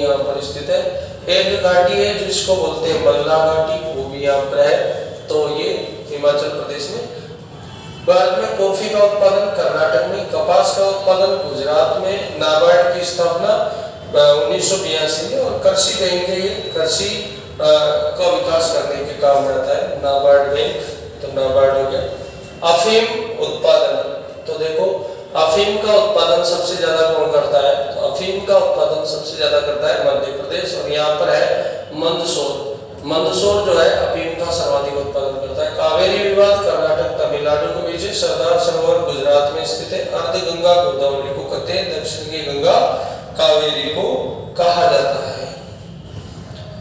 यहाँ पर स्थित है। एक घाटी है जिसको बोलते हैं मल्ला घाटी, वो भी यहाँ पर है। तो ये हिमाचल प्रदेश में। भारत में कॉफी का उत्पादन कर्नाटक में, कपास का उत्पादन गुजरात में, नाबार्ड की स्थापना 1982 में, और कृषि बैंक है, ये कृषि का विकास करने के काम रहता है नाबार्ड बैंक, तो नाबार्ड हो गया। अफीम उत्पादन, तो देखो अफीम का उत्पादन सबसे ज्यादा कौन करता है, तो अफीम का उत्पादन सबसे ज्यादा करता है मध्य प्रदेश, और यहाँ पर है मंदसौर। मंदसौर जो है अफीम का सर्वाधिक उत्पादन करता है। कावेरी विवाद कर्नाटक तमिलनाडु के बीच है। सरदार सरोवर गुजरात में स्थित है। अर्ध गंगा गोदावरी को कहते हैं, दक्षिण की गंगा कावेरी को कहा जाता है।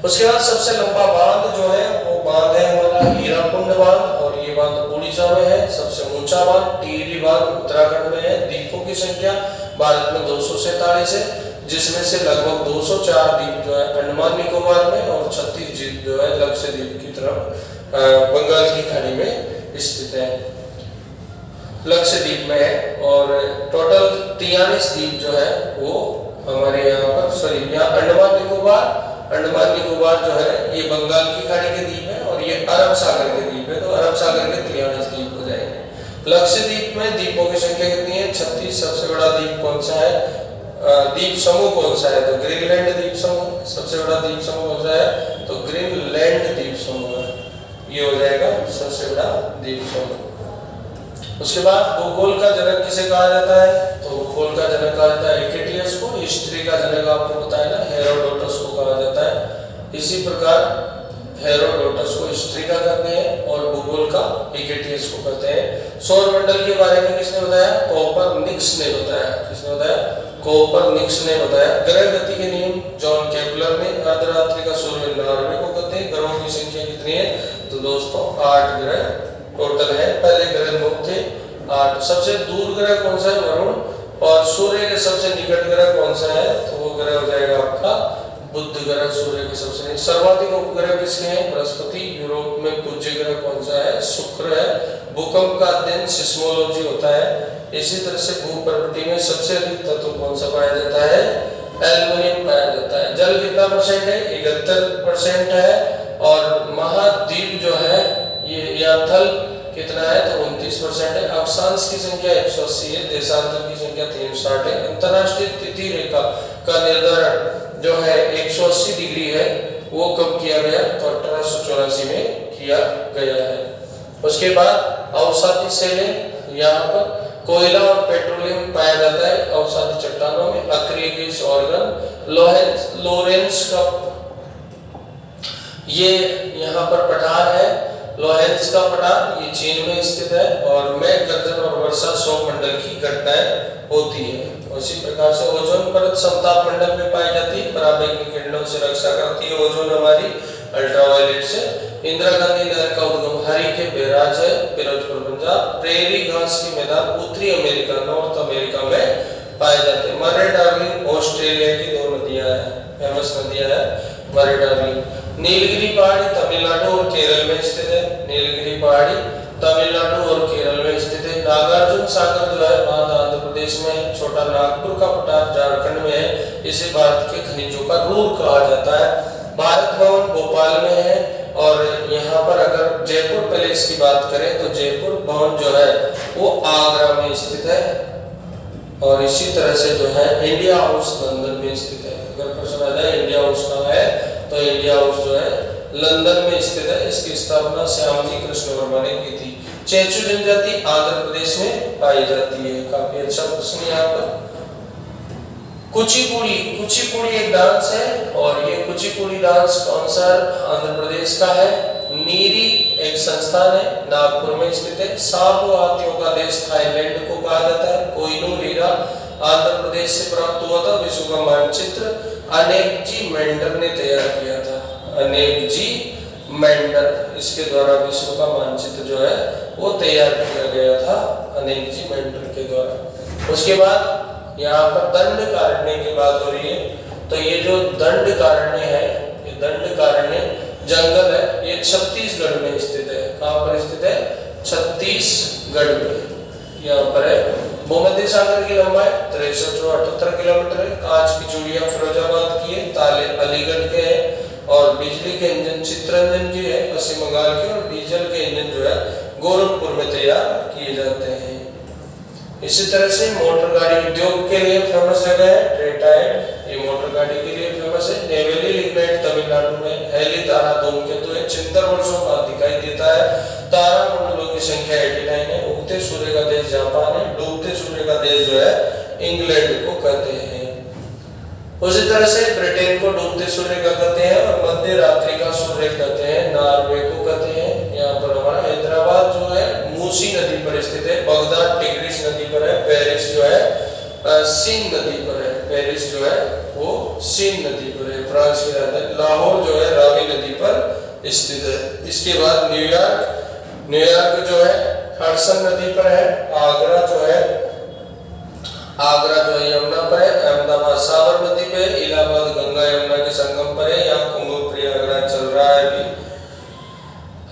उसके बाद सबसे लंबा बांध जो है वो बांध है हमारा हीराकुंड बांध, और ये बांध उड़ीसा में है। सबसे ऊंचा बांध टिहरी बांध उत्तराखंड में है। द्वीपों की संख्या भारत में 247 है, जिसमें से लगभग 204 द्वीप जो है अंडमान निकोबार में, और 36 द्वीप जो है लक्षद्वीप की तरफ बंगाल की खाड़ी में स्थित है, लक्षद्वीप में है। और टोटल 43 द्वीप जो है वो हमारे यहाँ पर यहाँ अंडमान निकोबार जो है ये बंगाल की खाड़ी के द्वीप है, और ये अरब सागर के द्वीप है, तो अरब सागर के 43 द्वीप हो जाएंगे। लक्षद्वीप में द्वीपों की संख्या कितनी है, 36। सबसे बड़ा द्वीप कौन सा है, द्वीप समूह कौन सा है, तो ग्रीनलैंड द्वीप समूह। सबसे बड़ा द्वीप समूह कौन सा है, तो ग्रीनलैंड द्वीप समूह है, ये हो जाएगा सबसे बड़ा द्वीप समूह। उसके बाद भूगोल का जनक किसे कहा जाता है, तो भूगोल का जनक कहा जाता है हिकेटियस को। हिस्ट्री का जनक आपको पता है ना, हेरोडोटस को कहा जाता है। इसी प्रकार हेरोडोटस को हिस्ट्री का कहते हैं, और भूगोल का हिकेटियस को कहते हैं। सौर मंडल के बारे में किसने बताया, कोपरनिकस ने बताया। किसने बताया, कोपरनिकस ने बताया। ग्रह गति के नियम जॉन केपलर ने। अर्धरात्रि का सूर्य नार्वे को कहते हैं। ग्रहों की संख्या कितनी है, तो दोस्तों 8 ग्रह टोटल है। पहले ग्रह 9 थे, 8। सबसे दूर ग्रह कौन सा है, वरुण। और सूर्य के सबसे निकट ग्रह कौन सा है, तो वो ग्रह हो जाएगा आपका बुध ग्रह। सूर्य के सबसे सर्वाधिक उपग्रह किसके हैं, बृहस्पति। यूरोप में पूज्य ग्रह कौन सा है, शुक्र है। भूकंप का अध्ययन सिस्मोलॉजी होता है। इसी तरह से भूप्रकृति में सबसे अधिक तत्व कौन सा पाया जाता है, एल्युमिनियम पाया जाता है। जल कितना परसेंट है, 71% है। और महाद्वीप जो है ये थल कितना है, तो 29% है। अक्षांश की संख्या 180 है। देशांतर की संख्या 360 है। अंतरराष्ट्रीय तिथि रेखा का निर्धारण जो है 180 डिग्री है, वो कब किया गया, तो 1884 में किया गया है। उसके बाद अवसादी शैलें, यहाँ पर कोयला और पेट्रोलियम पाया जाता है अवसादी चट्टानों में। अक्रिय गैस ऑर्गन लोरेंस का, ये यहाँ पर पठार है, लोरेंस का पठार, ये चीन में स्थित है। और मेघ गर्जन और वर्षा सौरमंडल की घटनाएं होती है। उसी प्रकार से ओजोन परत समताप मंडल में पाई जाती है, पराबैंगनी किरणों से रक्षा करती है ओजोन हमारी अल्ट्रावायलेट से। इंदिरा गांधी नहर का उद्गम हरी के बैराज है, फिरोजपुर पंजाब। प्रेरी घास के मैदान उत्तरी अमेरिका, नॉर्थ अमेरिका में पाए जाते हैं। मरे डार्लिंग ऑस्ट्रेलिया की 2 नदियां हैं, फेमस नदियां हैं मरे डार्लिंग। नीलगिरी पहाड़ी तमिलनाडु और केरल में स्थित है। नीलगिरी पहाड़ी तमिलनाडु और केरल में स्थित है। नागार्जुन सागर जो है बांध आंध्र प्रदेश में है। छोटा नागपुर का पठार झारखंड में है। इसे भारत के खनिजों का रूर कहा जाता है। भारत भवन भोपाल में है। और यहाँ पर अगर जयपुर पैलेस की बात करें तो जयपुर भवन जो है वो आगरा में स्थित है। और इसी तरह से जो है इंडिया हाउस लंदन में स्थित है। अगर प्रश्न आ जाए इंडिया हाउस कहाँ है, तो इंडिया हाउस जो है लंदन में स्थित है। इसकी स्थापना श्यामजी कृष्ण वर्मा ने की थी। चेचू जनजाति आंध्र प्रदेश में पाई जाती है। काफी अच्छा प्रश्न यहाँ पर। कुचिपुड़ी एक डांस है, और ये कुचिपुड़ी डांस कौन सा आंध्र प्रदेश का है। नीरी एक संस्थान है, नागपुर में स्थित है। साबु हाथियों का देश थाईलैंड को कहा जाता है। कोहिनूर हीरा आंध्र प्रदेश से प्राप्त हुआ था। विश्व का मानचित्र अनेक जी मेंडर ने तैयार किया था। अनेक जी मेंडर, इसके द्वारा विश्व का मानचित्र जो है वो तैयार किया गया था अनेक जी मेंडर के द्वारा। उसके बाद यहाँ पर दंडकारण्य की बात हो रही है। तो ये जो दंडकारण्य है, ये दंडकारण्य जंगल है, ये छत्तीसगढ़ में स्थित है। कहाँ पर स्थित है, छत्तीसगढ़ में यहाँ पर है। भूमध्य सागर की लंबाई 6378 किलोमीटर है। कांच की चूड़ियां फिरोजाबाद की है। ताले और बिजली के इंजन चित्तरंजन जी है पश्चिम बंगाल के, और डीजल के इंजन जो है गोरखपुर में तैयार किए जाते हैं। इसी तरह से मोटर गाड़ी उद्योग के लिए फेमस जगह है ट्रेटाइड, ये मोटर गाड़ी के लिए फेमस है। नेवेली लिग्नाइट तमिलनाडु में। हेली तारा धूमकेतु है, 76 वर्षों बाद दिखाई देता है। तारा मंडलों की संख्या 89 है। उगते सूर्य का देश जापान है। डूबते सूर्य का देश जो है इंग्लैंड को कहते हैं। उसी तरह से ब्रिटेन को डूबते सूर्य का कहते हैं और मध्य रात्रि का सूर्य कहते हैं नॉर्वे को कहते हैं। यहाँ पर हमारा हैदराबाद जो है मूसी नदी पर स्थित है। बगदाद टिग्रिस नदी पर है। पेरिस जो है सीन नदी पर है। पेरिस जो है वो सीन नदी पर है, फ्रांस की राजधानी। लाहौर जो है रावी नदी पर स्थित है। इसके बाद न्यूयॉर्क जो है हडसन नदी पर है। आगरा जो है यमुना पर है। अहमदाबाद साबरमती पे। इलाहाबाद गंगा यमुना के संगम पर है। यहाँ कुंभ प्रयागराज चल रहा है अभी।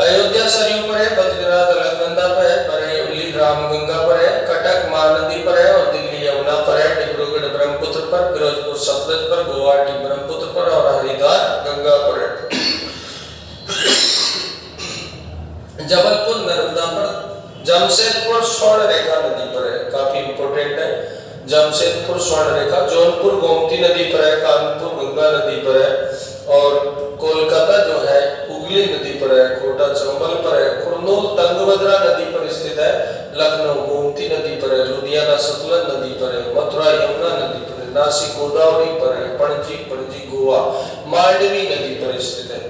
अयोध्या सरयू पर है। बद्रीनाथ अलकनंदा पर है। बरेली रामगंगा पर है। कटक महानदी पर है और दिल्ली यमुना पर है। डिब्रूगढ़ ब्रह्मपुत्र पर, फिरोजपुर सतलज पर, गुवाहाटी ब्रह्मपुत्र पर और हरिद्वार गंगा पर है। जबलपुर नर्मदा पर। जमशेदपुर स्वर्ण रेखा नदी पर है, काफी इंपोर्टेंट है। जमशेदपुर स्वर्ण रेखा। जौनपुर गोमती नदी पर है। कानपुर गंगा नदी पर है और कोलकाता जो है हुगली नदी पर है। कोटा चंबल पर है। कुर्नूल तुंगभद्रा नदी पर स्थित है। लखनऊ गोमती नदी पर है। लुधियाना सतलज नदी पर है। मथुरा यमुना नदी पर है। नासिक गोदावरी पर है। पणजी गोवा मांडवी नदी पर स्थित है।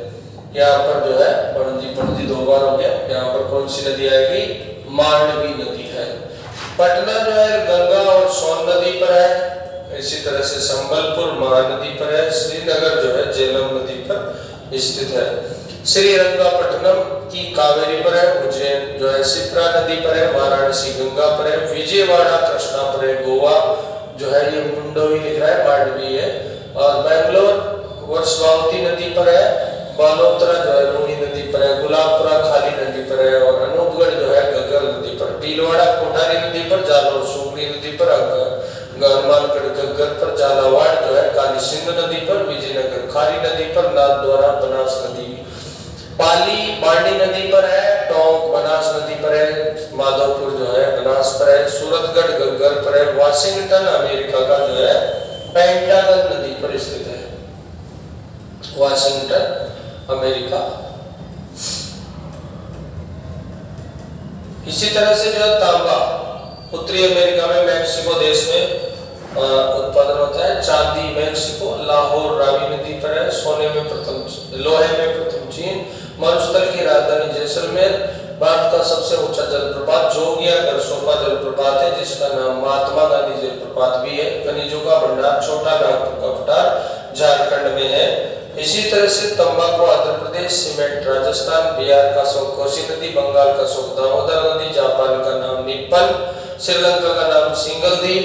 यहाँ पर जो है पणजी 2 बार हो गया। यहाँ पर कौन सी नदी आएगी? मांडवी नदी है। पटना जो है गंगा और सोन नदी पर है। इसी तरह से संबलपुर महानदी पर है। श्रीनगर जो है झेलम नदी पर स्थित है। श्रीरंगपट्टनम की कावेरी पर है। उज्जैन जो है शिप्रा नदी पर है। वाराणसी गंगा पर है। विजयवाड़ा कृष्णा पर है। गोवा जो है ये मुंडोवी लिख रहा है, मांडवी है। और बेंगलोर वर्षावती नदी पर है। बालोतरा जो है लूणी नदी पर है। गुलाबपुरा खाली नदी पर है और अनूपगढ़ जो है गग्गर नदी पर। भीलवाड़ा कोठारी नदी पर। जालौर सुगड़ी नदी पर। हनुमानगढ़ गग्गर पर। झालावाड़ जो है काली सिंध नदी पर। विजयनगर खारी नदी पर। नाथद्वारा बनास नदी। पाली बांडी नदी पर है। टोंक बनास नदी पर है। माधोपुर जो है बनास पर है। सूरतगढ़ गग्गर पर है। वाशिंगटन अमेरिका का जो है पेंटागन नदी पर स्थित है। Washington America. इसी तरह से जो है तांबा उत्तरी अमेरिका में मैक्सिको देश में उत्पादन होता है। चांदी मैक्सिको। लाहौर रावी नदी पर है। सोने में प्रथम, लोहे में प्रथम चीन। मरुस्थल की राजधानी जैसलमेर। भारत का सबसे ऊंचा जलप्रपात जोगिया गरसोपा जलप्रपात है, जिसका नाम महात्मा गांधी जलप्रपात भी है। खनिजों का भंडार छोटा नागपुर का पठार झारखंड में है। इसी तरह से तंबाकू आंध्र प्रदेश, सीमेंट राजस्थान, बिहार का शोक कोसी नदी, बंगाल का शोक दामोदर नदी, जापान का नाम निप्पन, श्रीलंका का नाम सिंगल द्वीप।